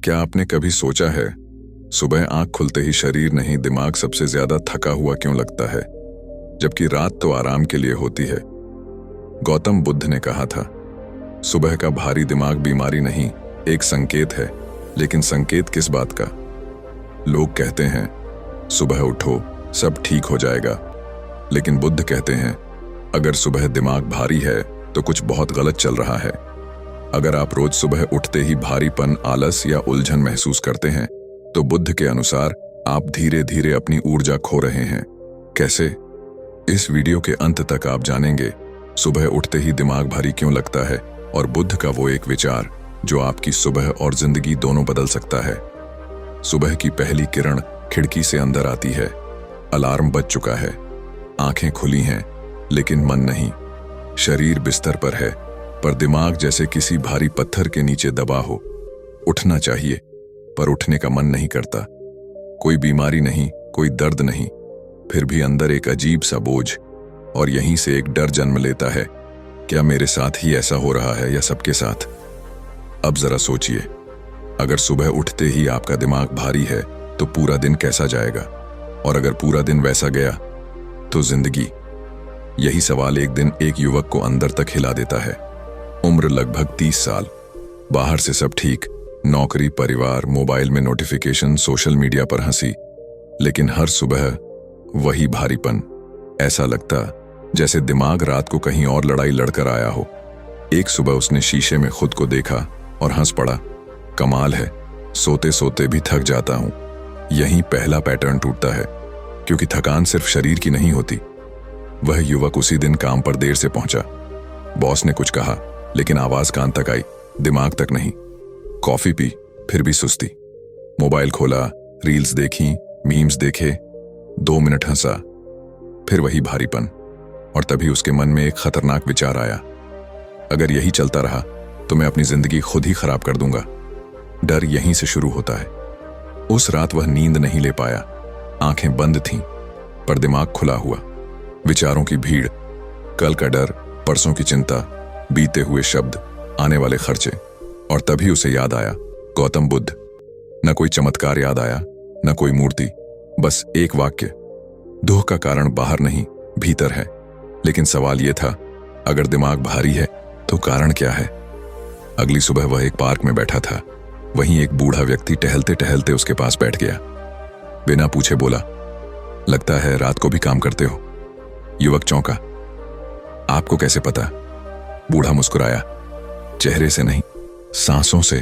क्या आपने कभी सोचा है, सुबह आंख खुलते ही शरीर नहीं दिमाग सबसे ज्यादा थका हुआ क्यों लगता है, जबकि रात तो आराम के लिए होती है। गौतम बुद्ध ने कहा था, सुबह का भारी दिमाग बीमारी नहीं, एक संकेत है। लेकिन संकेत किस बात का? लोग कहते हैं सुबह उठो सब ठीक हो जाएगा, लेकिन बुद्ध कहते हैं अगर सुबह दिमाग भारी है तो कुछ बहुत गलत चल रहा है। अगर आप रोज सुबह उठते ही भारीपन, आलस या उलझन महसूस करते हैं तो बुद्ध के अनुसार आप धीरे धीरे अपनी ऊर्जा खो रहे हैं। कैसे? इस वीडियो के अंत तक आप जानेंगे सुबह उठते ही दिमाग भारी क्यों लगता है और बुद्ध का वो एक विचार जो आपकी सुबह और जिंदगी दोनों बदल सकता है। सुबह की पहली किरण खिड़की से अंदर आती है, अलार्म बज चुका है, आंखें खुली हैं लेकिन मन नहीं। शरीर बिस्तर पर है पर दिमाग जैसे किसी भारी पत्थर के नीचे दबा हो। उठना चाहिए पर उठने का मन नहीं करता। कोई बीमारी नहीं, कोई दर्द नहीं, फिर भी अंदर एक अजीब सा बोझ, और यहीं से एक डर जन्म लेता है, क्या मेरे साथ ही ऐसा हो रहा है या सबके साथ? अब जरा सोचिए, अगर सुबह उठते ही आपका दिमाग भारी है तो पूरा दिन कैसा जाएगा? और अगर पूरा दिन वैसा गया तो जिंदगी? यही सवाल एक दिन एक युवक को अंदर तक हिला देता है। उम्र लगभग 30 साल, बाहर से सब ठीक, नौकरी, परिवार, मोबाइल में नोटिफिकेशन, सोशल मीडिया पर हंसी, लेकिन हर सुबह वही भारीपन। ऐसा लगता जैसे दिमाग रात को कहीं और लड़ाई लड़कर आया हो। एक सुबह उसने शीशे में खुद को देखा और हंस पड़ा, कमाल है, सोते सोते भी थक जाता हूं। यहीं पहला पैटर्न टूटता है, क्योंकि थकान सिर्फ शरीर की नहीं होती। वह युवक उसी दिन काम पर देर से पहुंचा। बॉस ने कुछ कहा लेकिन आवाज कान तक आई, दिमाग तक नहीं। कॉफी पी, फिर भी सुस्ती। मोबाइल खोला, रील्स देखी, मीम्स देखे, 2 मिनट हंसा, फिर वही भारीपन। और तभी उसके मन में एक खतरनाक विचार आया, अगर यही चलता रहा तो मैं अपनी जिंदगी खुद ही खराब कर दूंगा। डर यहीं से शुरू होता है। उस रात वह नींद नहीं ले पाया, आंखें बंद थीं, पर दिमाग खुला हुआ। विचारों की भीड़, कल का डर, परसों की चिंता, बीते हुए शब्द, आने वाले खर्चे। और तभी उसे याद आया, गौतम बुद्ध। न कोई चमत्कार याद आया, न कोई मूर्ति, बस एक वाक्य, दुख का कारण बाहर नहीं भीतर है। लेकिन सवाल यह था, अगर दिमाग भारी है तो कारण क्या है? अगली सुबह वह एक पार्क में बैठा था। वहीं एक बूढ़ा व्यक्ति टहलते टहलते उसके पास बैठ गया। बिना पूछे बोला, लगता है रात को भी काम करते हो। युवक चौंका, आपको कैसे पता? बूढ़ा मुस्कुराया, चेहरे से नहीं, सांसों से।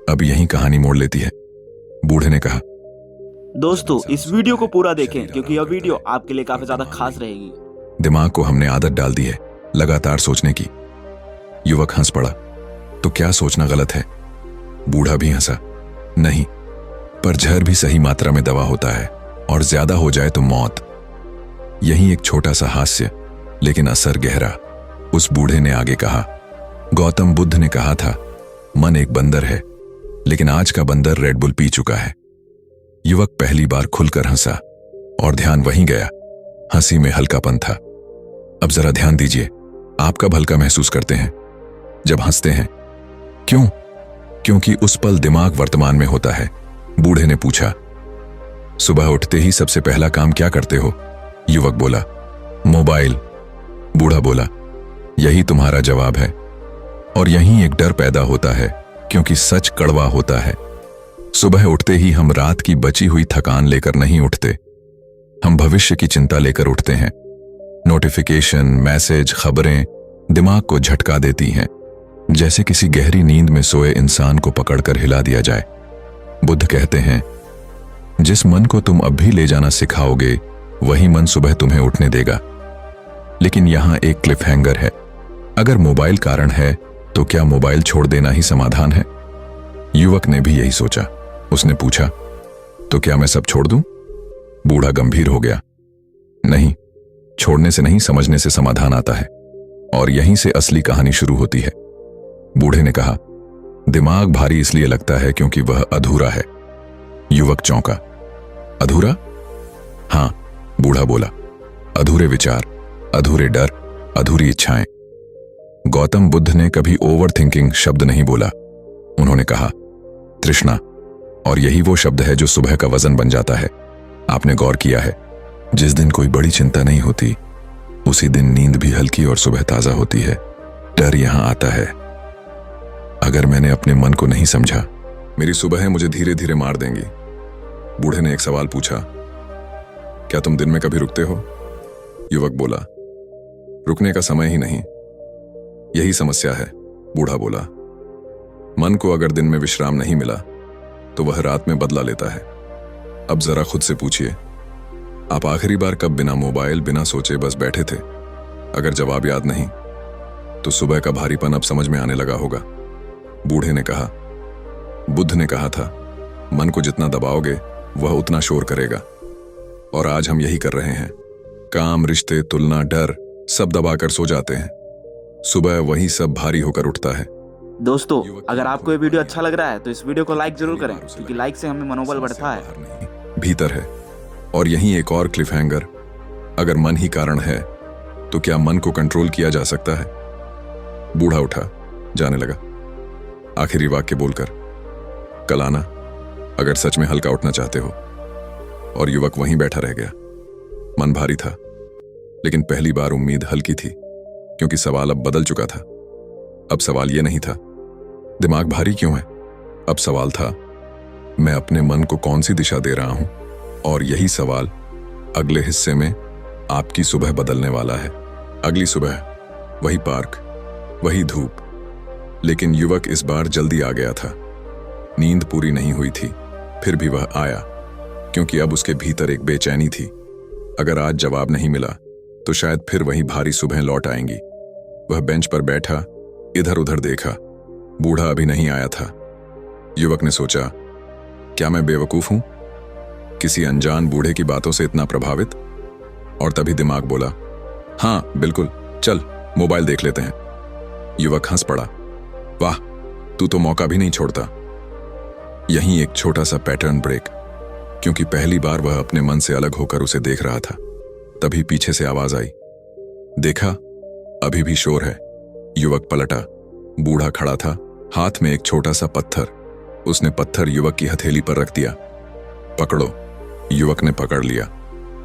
अब यही कहानी मोड़ लेती है। बूढ़े ने कहा, दोस्तों इस वीडियो को पूरा देखें क्योंकि यह वीडियो आपके लिए काफी ज्यादा खास रहेगी। दिमाग को हमने आदत डाल दी है लगातार सोचने की। युवक हंस पड़ा, तो क्या सोचना गलत है? बूढ़ा भी हंसा, नहीं, पर जहर भी सही मात्रा में दवा होता है, और ज्यादा हो जाए तो मौत। यही एक छोटा सा हास्य, लेकिन असर गहरा। उस बूढ़े ने आगे कहा, गौतम बुद्ध ने कहा था मन एक बंदर है, लेकिन आज का बंदर रेड बुल पी चुका है। युवक पहली बार खुलकर हंसा और ध्यान वहीं गया। हंसी में हल्कापन था। अब जरा ध्यान दीजिए, आप कब हल्का महसूस करते हैं? जब हंसते हैं। क्यों? क्योंकि उस पल दिमाग वर्तमान में होता है। बूढ़े ने पूछा, सुबह उठते ही सबसे पहला काम क्या करते हो? युवक बोला, मोबाइल। बूढ़ा बोला, यही तुम्हारा जवाब है। और यहीं एक डर पैदा होता है, क्योंकि सच कड़वा होता है। सुबह उठते ही हम रात की बची हुई थकान लेकर नहीं उठते, हम भविष्य की चिंता लेकर उठते हैं। नोटिफिकेशन, मैसेज, खबरें दिमाग को झटका देती हैं, जैसे किसी गहरी नींद में सोए इंसान को पकड़कर हिला दिया जाए। बुद्ध कहते हैं, जिस मन को तुम अब भी ले जाना सिखाओगे वही मन सुबह तुम्हें उठने देगा। लेकिन यहां एक क्लिफ हैंगर है, अगर मोबाइल कारण है तो क्या मोबाइल छोड़ देना ही समाधान है? युवक ने भी यही सोचा। उसने पूछा, तो क्या मैं सब छोड़ दूं? बूढ़ा गंभीर हो गया, नहीं, छोड़ने से नहीं, समझने से समाधान आता है। और यहीं से असली कहानी शुरू होती है। बूढ़े ने कहा, दिमाग भारी इसलिए लगता है क्योंकि वह अधूरा है। युवक चौंका, अधूरा? हां, बूढ़ा बोला, अधूरे विचार, अधूरे डर, अधूरी इच्छाएं। गौतम बुद्ध ने कभी ओवर थिंकिंग शब्द नहीं बोला। उन्होंने कहा, तृष्णा। और यही वो शब्द है जो सुबह का वजन बन जाता है। आपने गौर किया है, जिस दिन कोई बड़ी चिंता नहीं होती उसी दिन नींद भी हल्की और सुबह ताजा होती है। डर यहां आता है, अगर मैंने अपने मन को नहीं समझा, मेरी सुबह मुझे धीरे धीरे मार देंगी। बूढ़े ने एक सवाल पूछा, क्या तुम दिन में कभी रुकते हो? युवक बोला, रुकने का समय ही नहीं, यही समस्या है। बूढ़ा बोला, मन को अगर दिन में विश्राम नहीं मिला तो वह रात में बदला लेता है। अब जरा खुद से पूछिए, आप आखिरी बार कब बिना मोबाइल बिना सोचे बस बैठे थे? अगर जवाब याद नहीं तो सुबह का भारीपन अब समझ में आने लगा होगा। बूढ़े ने कहा, बुद्ध ने कहा था, मन को जितना दबाओगे वह उतना शोर करेगा। और आज हम यही कर रहे हैं। काम, रिश्ते, तुलना, डर सब दबाकर सो जाते हैं। सुबह वही सब भारी होकर उठता है। दोस्तों, अगर आपको ये वीडियो अच्छा लग रहा है तो इस वीडियो को लाइक जरूर करें, क्योंकि लाइक से हमें मनोबल बढ़ता है। भीतर है। और यही एक और क्लिफ हैंगर, अगर मन ही कारण है तो क्या मन को कंट्रोल किया जा सकता है? बूढ़ा उठा, जाने लगा, आखिरी वाक्य बोलकर, कल आना अगर सच में हल्का उठना चाहते हो। और युवक वहीं बैठा रह गया। मन भारी था, लेकिन पहली बार उम्मीद हल्की थी, क्योंकि सवाल अब बदल चुका था। अब सवाल यह नहीं था, दिमाग भारी क्यों है? अब सवाल था, मैं अपने मन को कौन सी दिशा दे रहा हूं? और यही सवाल अगले हिस्से में आपकी सुबह बदलने वाला है। अगली सुबह, वही पार्क, वही धूप, लेकिन युवक इस बार जल्दी आ गया था। नींद पूरी नहीं हुई थी, फिर भी वह आया, क्योंकि अब उसके भीतर एक बेचैनी थी। अगर आज जवाब नहीं मिला तो शायद फिर वही भारी सुबह लौट आएंगी। वह बेंच पर बैठा इधर उधर देखा, बूढ़ा अभी नहीं आया था। युवक ने सोचा, क्या मैं बेवकूफ हूं, किसी अनजान बूढ़े की बातों से इतना प्रभावित? और तभी दिमाग बोला, हाँ बिल्कुल, चल मोबाइल देख लेते हैं। युवक हंस पड़ा, वाह, तू तो मौका भी नहीं छोड़ता। यहीं एक छोटा सा पैटर्न ब्रेक, क्योंकि पहली बार वह अपने मन से अलग होकर उसे देख रहा था। तभी पीछे से आवाज आई, देखा, अभी भी शोर है। युवक पलटा, बूढ़ा खड़ा था, हाथ में एक छोटा सा पत्थर। उसने पत्थर युवक की हथेली पर रख दिया। पकड़ो। युवक ने पकड़ लिया।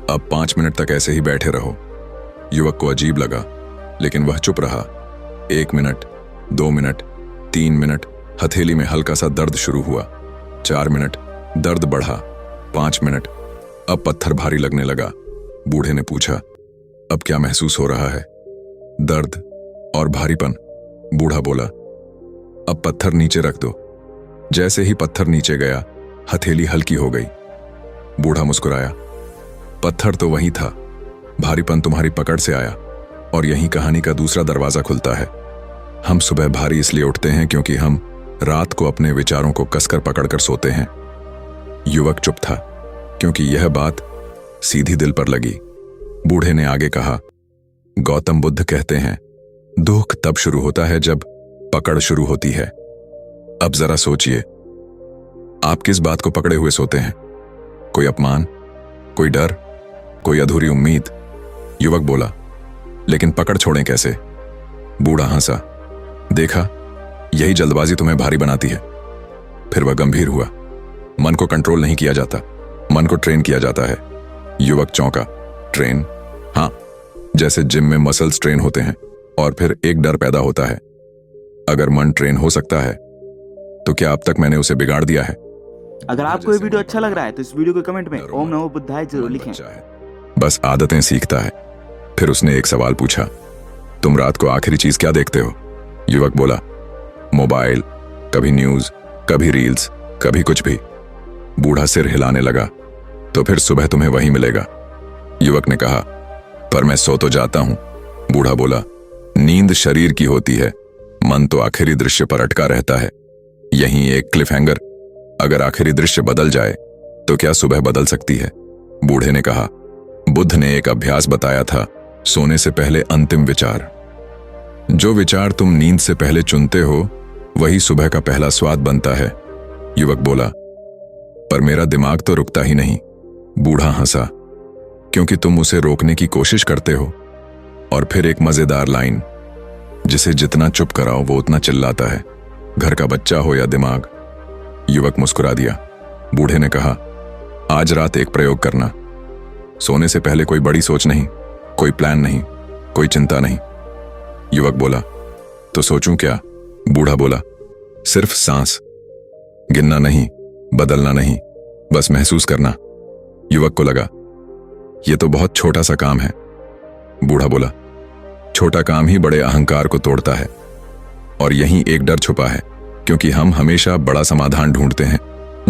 अब 5 मिनट तक ऐसे ही बैठे रहो। युवक को अजीब लगा, लेकिन वह चुप रहा। 1 मिनट, 2 मिनट, 3 मिनट, हथेली में हल्का सा दर्द शुरू हुआ। 4 मिनट, दर्द बढ़ा। 5 मिनट, अब पत्थर भारी लगने लगा। बूढ़े ने पूछा, अब क्या महसूस हो रहा है? दर्द और भारीपन। बूढ़ा बोला, अब पत्थर नीचे रख दो। जैसे ही पत्थर नीचे गया, हथेली हल्की हो गई। बूढ़ा मुस्कुराया, पत्थर तो वही था, भारीपन तुम्हारी पकड़ से आया। और यही कहानी का दूसरा दरवाजा खुलता है। हम सुबह भारी इसलिए उठते हैं क्योंकि हम रात को अपने विचारों को कसकर पकड़कर सोते हैं। युवक चुप था, क्योंकि यह बात सीधी दिल पर लगी। बूढ़े ने आगे कहा, गौतम बुद्ध कहते हैं, दुख तब शुरू होता है जब पकड़ शुरू होती है। अब जरा सोचिए, आप किस बात को पकड़े हुए सोते हैं? कोई अपमान, कोई डर, कोई अधूरी उम्मीद? युवक बोला, लेकिन पकड़ छोड़ें कैसे? बूढ़ा हंसा, देखा, यही जल्दबाजी तुम्हें भारी बनाती है। फिर वह गंभीर हुआ, मन को कंट्रोल नहीं किया जाता, मन को ट्रेन किया जाता है। युवक चौंका, ट्रेन? हाँ, जैसे जिम में मसल्स ट्रेन होते हैं और फिर एक डर पैदा होता है। अगर मन ट्रेन हो सकता है तो क्या अब तक मैंने उसे बिगाड़ दिया है? अगर आपको ये वीडियो अच्छा लग रहा है तो इस वीडियो के कमेंट में ओम नमो बुद्धाय जरूर लिखें। बस आदतें सीखता है। फिर उसने एक सवाल पूछा, तुम रात को आखिरी चीज क्या देखते हो? युवक बोला, मोबाइल, कभी न्यूज, कभी रील्स, कभी कुछ भी। बूढ़ा सिर हिलाने लगा, तो फिर सुबह तुम्हें वही मिलेगा। युवक ने कहा, पर मैं सो तो जाता हूं। बूढ़ा बोला, नींद शरीर की होती है, मन तो आखिरी दृश्य पर अटका रहता है। यहीं एक क्लिफ हैंगर, अगर आखिरी दृश्य बदल जाए तो क्या सुबह बदल सकती है? बूढ़े ने कहा, बुद्ध ने एक अभ्यास बताया था, सोने से पहले अंतिम विचार। जो विचार तुम नींद से पहले चुनते हो वही सुबह का पहला स्वाद बनता है। युवक बोला, पर मेरा दिमाग तो रुकता ही नहीं। बूढ़ा हंसा, क्योंकि तुम उसे रोकने की कोशिश करते हो। और फिर एक मजेदार लाइन, जिसे जितना चुप कराओ वो उतना चिल्लाता है, घर का बच्चा हो या दिमाग। युवक मुस्कुरा दिया। बूढ़े ने कहा, आज रात एक प्रयोग करना। सोने से पहले कोई बड़ी सोच नहीं, कोई प्लान नहीं, कोई चिंता नहीं। युवक बोला, तो सोचूं क्या? बूढ़ा बोला, सिर्फ सांस, गिनना नहीं, बदलना नहीं, बस महसूस करना। युवक को लगा, यह तो बहुत छोटा सा काम है। बूढ़ा बोला, छोटा काम ही बड़े अहंकार को तोड़ता है। और यहीं एक डर छुपा है, क्योंकि हम हमेशा बड़ा समाधान ढूंढते हैं,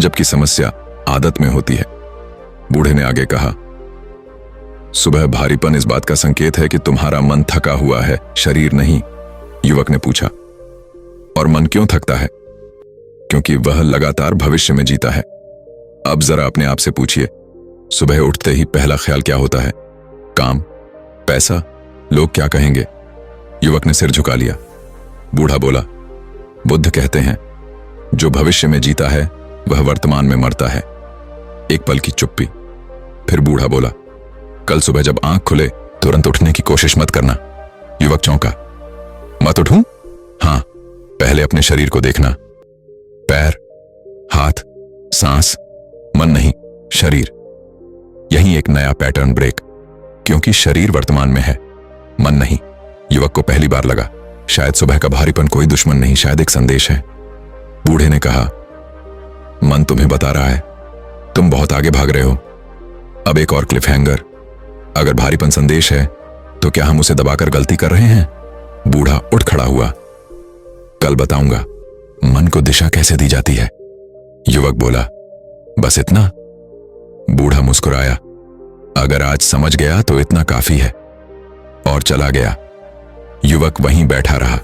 जबकि समस्या आदत में होती है। बूढ़े ने आगे कहा, सुबह भारीपन इस बात का संकेत है कि तुम्हारा मन थका हुआ है, शरीर नहीं। युवक ने पूछा, और मन क्यों थकता है? क्योंकि वह लगातार भविष्य में जीता है। अब जरा अपने आप से पूछिए, सुबह उठते ही पहला ख्याल क्या होता है? काम, पैसा, लोग क्या कहेंगे? युवक ने सिर झुका लिया। बूढ़ा बोला, बुद्ध कहते हैं, जो भविष्य में जीता है वह वर्तमान में मरता है। एक पल की चुप्पी। फिर बूढ़ा बोला, कल सुबह जब आंख खुले तुरंत उठने की कोशिश मत करना। युवक चौंका, मत उठूं? हां, पहले अपने शरीर को देखना। पैर, हाथ, सांस, मन नहीं, शरीर। यही एक नया पैटर्न ब्रेक, क्योंकि शरीर वर्तमान में है, मन नहीं। युवक को पहली बार लगा, शायद सुबह का भारीपन कोई दुश्मन नहीं, शायद एक संदेश है। बूढ़े ने कहा, मन तुम्हें बता रहा है तुम बहुत आगे भाग रहे हो। अब एक और क्लिफ हैंगर, अगर भारीपन संदेश है तो क्या हम उसे दबाकर गलती कर रहे हैं? बूढ़ा उठ खड़ा हुआ, कल बताऊंगा मन को दिशा कैसे दी जाती है। युवक बोला, बस इतना? बूढ़ा मुस्कुराया, अगर आज समझ गया तो इतना काफी है। और चला गया। युवक वहीं बैठा रहा।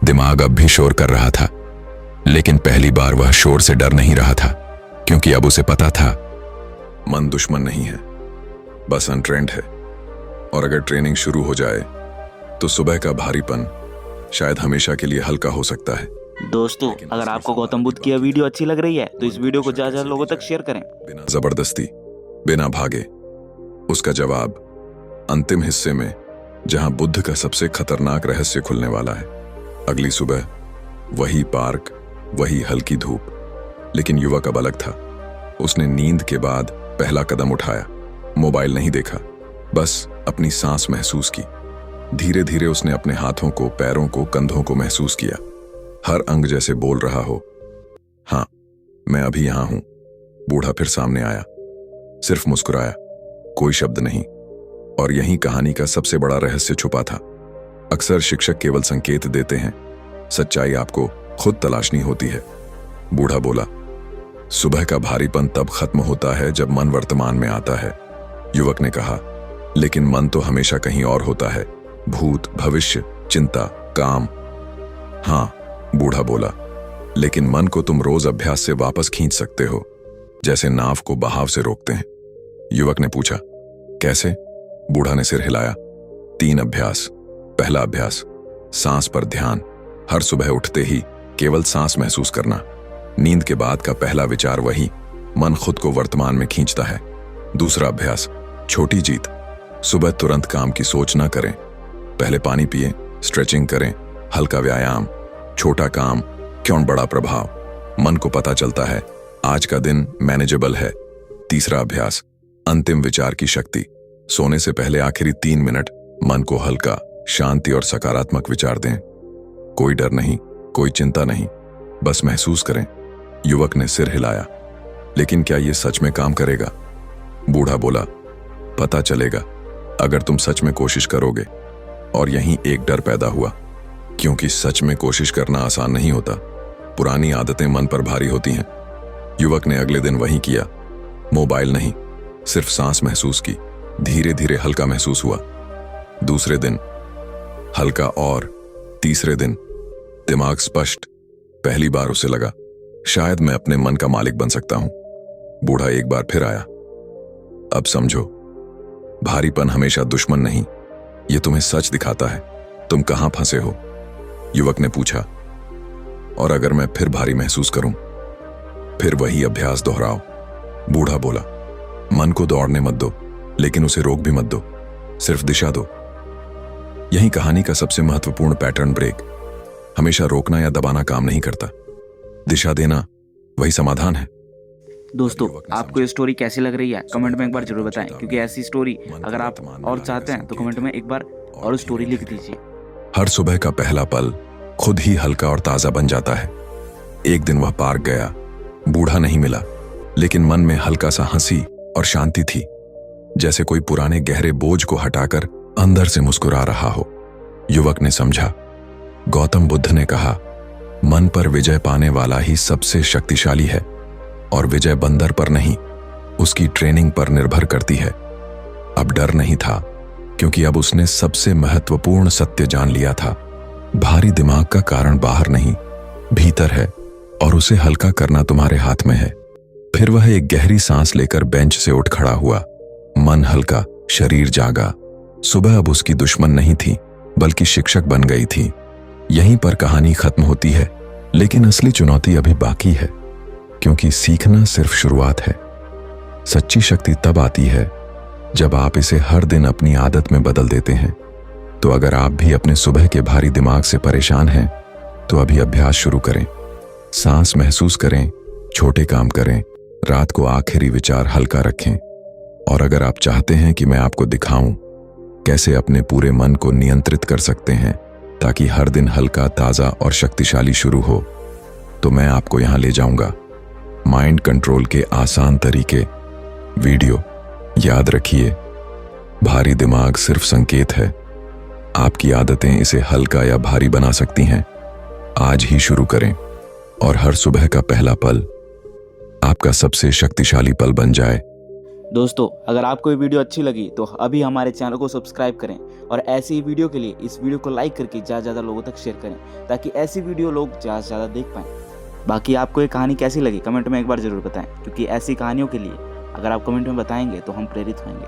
दिमाग अब भी शोर कर रहा था, लेकिन पहली बार वह शोर से डर नहीं रहा था, क्योंकि अब उसे पता था, मन दुश्मन नहीं है, बस अनट्रेंड है। और अगर ट्रेनिंग शुरू हो जाए तो सुबह का भारीपन शायद हमेशा के लिए हल्का हो सकता है। दोस्तों, अगर आपको गौतम बुद्ध की यह वीडियो अच्छी लग रही है तो इस वीडियो को ज्यादा लोगों तक शेयर करें। बिना जबरदस्ती, बिना भागे। उसका जवाब अंतिम हिस्से में, जहां बुद्ध का सबसे खतरनाक रहस्य खुलने वाला है। अगली सुबह वही पार्क, वही हल्की धूप। लेकिन युवक अब अलग था। उसने नींद के बाद पहला कदम उठाया। मोबाइल नहीं देखा, बस अपनी सांस महसूस की। धीरे धीरे उसने अपने हाथों को, पैरों को, कंधों को महसूस किया। हर अंग जैसे बोल रहा हो, हां, मैं अभी यहां हूं। बूढ़ा फिर सामने आया, सिर्फ मुस्कुराया, कोई शब्द नहीं। और यही कहानी का सबसे बड़ा रहस्य छुपा था। अक्सर शिक्षक केवल संकेत देते हैं, सच्चाई आपको खुद तलाशनी होती है। बूढ़ा बोला, सुबह का भारीपन तब खत्म होता है जब मन वर्तमान में आता है। युवक ने कहा, लेकिन मन तो हमेशा कहीं और होता है, भूत, भविष्य, चिंता, काम। हां, बूढ़ा बोला, लेकिन मन को तुम रोज अभ्यास से वापस खींच सकते हो, जैसे नाव को बहाव से रोकते हैं। युवक ने पूछा, कैसे? बूढ़ा ने सिर हिलाया। 3 अभ्यास। पहला अभ्यास, सांस पर ध्यान। हर सुबह उठते ही केवल सांस महसूस करना। नींद के बाद का पहला विचार वही, मन खुद को वर्तमान में खींचता है। दूसरा अभ्यास, छोटी जीत। सुबह तुरंत काम की सोच ना करें, पहले पानी पिए, स्ट्रेचिंग करें, हल्का व्यायाम। छोटा काम, क्यों बड़ा प्रभाव। मन को पता चलता है आज का दिन मैनेजेबल है। तीसरा अभ्यास, अंतिम विचार की शक्ति। सोने से पहले आखिरी 3 मिनट मन को हल्का, शांति और सकारात्मक विचार दें। कोई डर नहीं, कोई चिंता नहीं, बस महसूस करें। युवक ने सिर हिलाया, लेकिन क्या यह सच में काम करेगा? बूढ़ा बोला, पता चलेगा अगर तुम सच में कोशिश करोगे। और यहीं एक डर पैदा हुआ, क्योंकि सच में कोशिश करना आसान नहीं होता। पुरानी आदतें मन पर भारी होती हैं। युवक ने अगले दिन वही किया। मोबाइल नहीं, सिर्फ सांस महसूस की। धीरे धीरे हल्का महसूस हुआ। दूसरे दिन हल्का, और तीसरे दिन दिमाग स्पष्ट। पहली बार उसे लगा, शायद मैं अपने मन का मालिक बन सकता हूं। बूढ़ा एक बार फिर आया, अब समझो, भारीपन हमेशा दुश्मन नहीं, यह तुम्हें सच दिखाता है तुम कहां फंसे हो। युवक ने पूछा, और अगर मैं फिर भारी महसूस करूं? फिर वही अभ्यास दोहराओ। बूढ़ा बोला, मन को दौड़ने मत दो, लेकिन उसे रोक भी मत दो, सिर्फ दिशा दो। यही कहानी का सबसे महत्वपूर्ण पैटर्न ब्रेक। हमेशा रोकना या दबाना काम नहीं करता। दिशा देना, वही समाधान है। दोस्तों, आपको ये स्टोरी कैसी लग रही है कमेंट में एक बार जरूर बताएं, क्योंकि ऐसी स्टोरी अगर आप और चाहते हैं तो कमेंट में एक बार और स्टोरी लिख दीजिए। हर सुबह का पहला पल खुद ही हल्का और ताजा बन जाता है। एक दिन वह पार्क गया, बूढ़ा नहीं मिला, लेकिन मन में हल्का सा हंसी और शांति थी, जैसे कोई पुराने गहरे बोझ को हटाकर अंदर से मुस्कुरा रहा हो। युवक ने समझा, गौतम बुद्ध ने कहा, मन पर विजय पाने वाला ही सबसे शक्तिशाली है, और विजय बंदर पर नहीं, उसकी ट्रेनिंग पर निर्भर करती है। अब डर नहीं था, क्योंकि अब उसने सबसे महत्वपूर्ण सत्य जान लिया था। भारी दिमाग का कारण बाहर नहीं, भीतर है, और उसे हल्का करना तुम्हारे हाथ में है। फिर वह एक गहरी सांस लेकर बेंच से उठ खड़ा हुआ। मन हल्का, शरीर जागा। सुबह अब उसकी दुश्मन नहीं थी, बल्कि शिक्षक बन गई थी। यहीं पर कहानी खत्म होती है, लेकिन असली चुनौती अभी बाकी है, क्योंकि सीखना सिर्फ शुरुआत है। सच्ची शक्ति तब आती है जब आप इसे हर दिन अपनी आदत में बदल देते हैं। तो अगर आप भी अपने सुबह के भारी दिमाग से परेशान हैं, तो अभी अभ्यास शुरू करें। सांस महसूस करें, छोटे काम करें, रात को आखिरी विचार हल्का रखें। और अगर आप चाहते हैं कि मैं आपको दिखाऊं कैसे अपने पूरे मन को नियंत्रित कर सकते हैं ताकि हर दिन हल्का, ताजा और शक्तिशाली शुरू हो, तो मैं आपको यहां ले जाऊंगा। माइंड कंट्रोल के आसान तरीके वीडियो। याद रखिए, भारी दिमाग सिर्फ संकेत है, आपकी आदतें इसे हल्का या भारी बना सकती हैं। आज ही शुरू करें और हर सुबह का पहला पल आपका सबसे शक्तिशाली पल बन जाए। दोस्तों, अगर आपको ये वीडियो अच्छी लगी तो अभी हमारे चैनल को सब्सक्राइब करें, और ऐसी ही वीडियो के लिए इस वीडियो को लाइक करके ज़्यादा लोगों तक शेयर करें, ताकि ऐसी वीडियो लोग ज़्यादा से ज़्यादा देख पाएँ। बाकी आपको ये कहानी कैसी लगी कमेंट में एक बार ज़रूर बताएं, क्योंकि ऐसी कहानियों के लिए अगर आप कमेंट में बताएंगे तो हम प्रेरित होंगे।